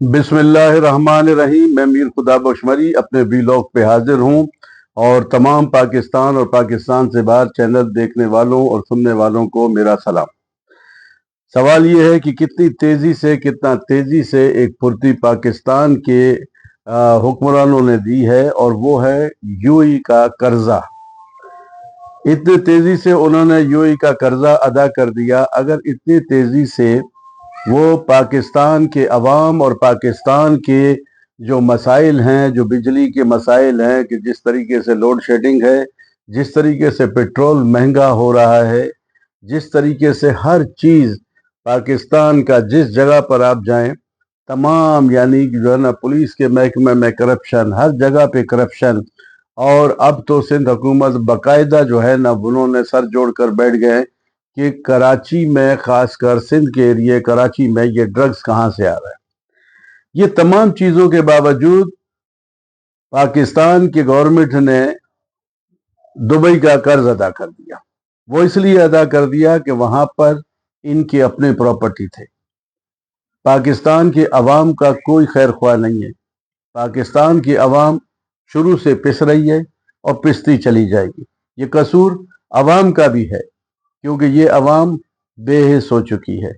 बिस्मिल्लाहिर्रहमानिर्रहीम। मैं मीर खुदा बख्शमरी अपने वीलॉग पे हाजिर हूँ और तमाम पाकिस्तान और पाकिस्तान से बाहर चैनल देखने वालों और सुनने वालों को मेरा सलाम। सवाल ये है कि कितना तेजी से एक फुर्ती पाकिस्तान के हुक्मरानों ने दी है, और वो है यूएई का कर्जा। इतनी तेजी से उन्होंने यूएई का कर्जा अदा कर दिया। अगर इतनी तेजी से वो पाकिस्तान के अवाम और पाकिस्तान के जो मसाइल हैं, जो बिजली के मसाइल हैं, कि जिस तरीके से लोड शेडिंग है, जिस तरीके से पेट्रोल महंगा हो रहा है, जिस तरीके से हर चीज़ पाकिस्तान का, जिस जगह पर आप जाएं, तमाम यानी कि जो है ना, पुलिस के महकमे में करप्शन, हर जगह पे करप्शन। और अब तो सिंध हुकूमत बाकायदा जो है ना, उन्होंने सर जोड़ कर बैठ गए कि कराची में, खासकर सिंध के एरिए कराची में, ये ड्रग्स कहाँ से आ रहा है। ये तमाम चीज़ों के बावजूद पाकिस्तान की गवर्नमेंट ने दुबई का कर्ज अदा कर दिया। वो इसलिए अदा कर दिया कि वहाँ पर इनके अपने प्रॉपर्टी थे। पाकिस्तान के अवाम का कोई खैर ख्वाह नहीं है। पाकिस्तान की अवाम शुरू से पिस रही है और पिसती चली जाएगी। ये कसूर अवाम का भी है, क्योंकि ये अवाम बेहिस हो चुकी है।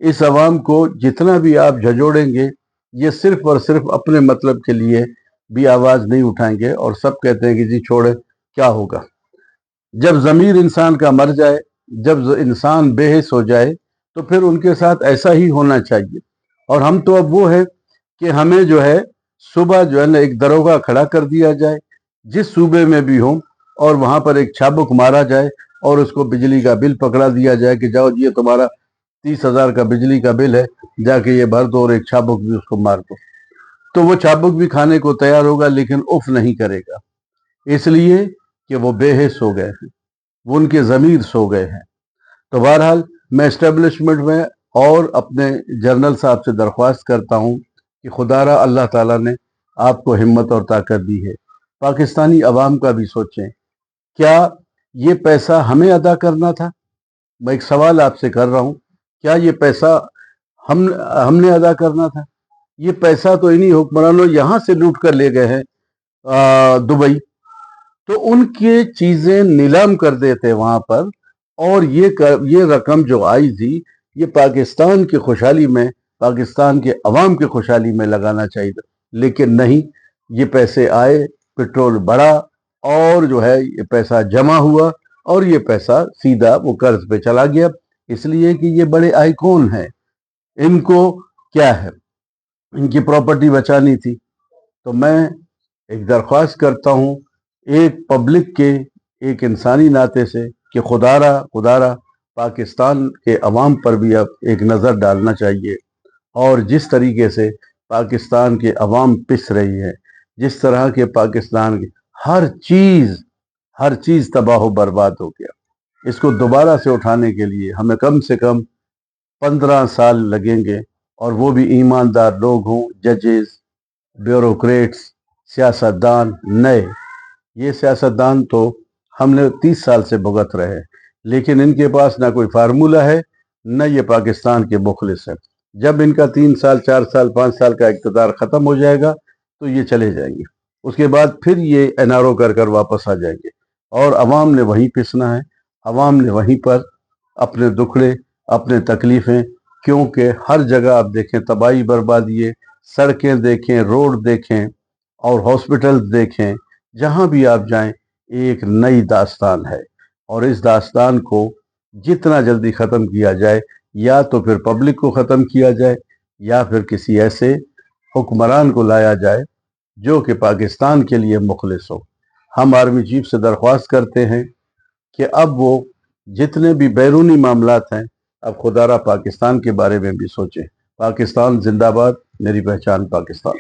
इस अवाम को जितना भी आप झंझोड़ेंगे, ये सिर्फ और सिर्फ अपने मतलब के लिए भी आवाज़ नहीं उठाएंगे, और सब कहते हैं कि जी छोड़े, क्या होगा। जब ज़मीर इंसान का मर जाए, जब इंसान बेहिस हो जाए, तो फिर उनके साथ ऐसा ही होना चाहिए। और हम तो अब वो है कि हमें जो है, सुबह जो है ना, एक दरोगा खड़ा कर दिया जाए जिस सूबे में भी हो, और वहाँ पर एक छाबुक मारा जाए और उसको बिजली का बिल पकड़ा दिया जाए कि जाओ जी, ये तुम्हारा 30,000 का बिजली का बिल है, जाके ये भर दो और एक छाबुक भी उसको मार दो। तो वो छाबुक भी खाने को तैयार होगा, लेकिन उफ नहीं करेगा, इसलिए कि वो बेहिस हो गए हैं, वो उनके ज़मीर सो गए हैं। तो बहरहाल मैं इस्टेब्लिशमेंट में और अपने जर्नल साहब से दरख्वास्त करता हूँ कि खुदारा अल्लाह ताला ने आपको हिम्मत और ताकत दी है, पाकिस्तानी अवाम का भी सोचें। क्या ये पैसा हमें अदा करना था? मैं एक सवाल आपसे कर रहा हूँ, क्या ये पैसा हमने अदा करना था? ये पैसा तो इन्हीं हुक्मरानों यहाँ से लूट कर ले गए हैं दुबई। तो उनके चीज़ें नीलाम कर देते वहाँ पर, और ये रकम जो आई थी, ये पाकिस्तान की खुशहाली में, पाकिस्तान के अवाम की खुशहाली में लगाना चाहिए था। लेकिन नहीं, ये पैसे आए, पेट्रोल बढ़ा, और जो है ये पैसा जमा हुआ, और ये पैसा सीधा वो कर्ज पे चला गया। इसलिए कि ये बड़े आइकॉन हैं, इनको क्या है, इनकी प्रॉपर्टी बचानी थी। तो मैं एक दरख्वास्त करता हूँ एक पब्लिक के, एक इंसानी नाते से, कि खुदारा पाकिस्तान के अवाम पर भी अब एक नज़र डालना चाहिए। और जिस तरीके से पाकिस्तान के अवाम पिस रही है, जिस तरह के पाकिस्तान की हर चीज़ तबाह बर्बाद हो गया, इसको दोबारा से उठाने के लिए हमें कम से कम 15 साल लगेंगे, और वो भी ईमानदार लोग हों, जजेस, ब्यूरोक्रेट्स, सियासतदान नए। ये सियासतदान तो हमने 30 साल से भुगत रहे हैं, लेकिन इनके पास ना कोई फार्मूला है, न ये पाकिस्तान के मुखलिस है। जब इनका 3 साल, 4 साल, 5 साल का इक़्तिदार ख़त्म हो जाएगा, तो ये चले जाएंगे। उसके बाद फिर ये एनआरओ कर कर वापस आ जाएंगे, और अवाम ने वहीं पिसना है। अवाम ने वहीं पर अपने दुखड़े, अपने तकलीफ़ें, क्योंकि हर जगह आप देखें तबाही बर्बादी है। सड़कें देखें, रोड देखें, और हॉस्पिटल्स देखें, जहाँ भी आप जाएं एक नई दास्तान है। और इस दास्तान को जितना जल्दी ख़त्म किया जाए, या तो फिर पब्लिक को ख़त्म किया जाए, या फिर किसी ऐसे हुक्मरान को लाया जाए जो कि पाकिस्तान के लिए मुखलिस हो। हम आर्मी चीफ से दरख्वास्त करते हैं कि अब वो जितने भी बैरूनी मामलात हैं, अब खुदारा पाकिस्तान के बारे में भी सोचें। पाकिस्तान जिंदाबाद, मेरी पहचान पाकिस्तान।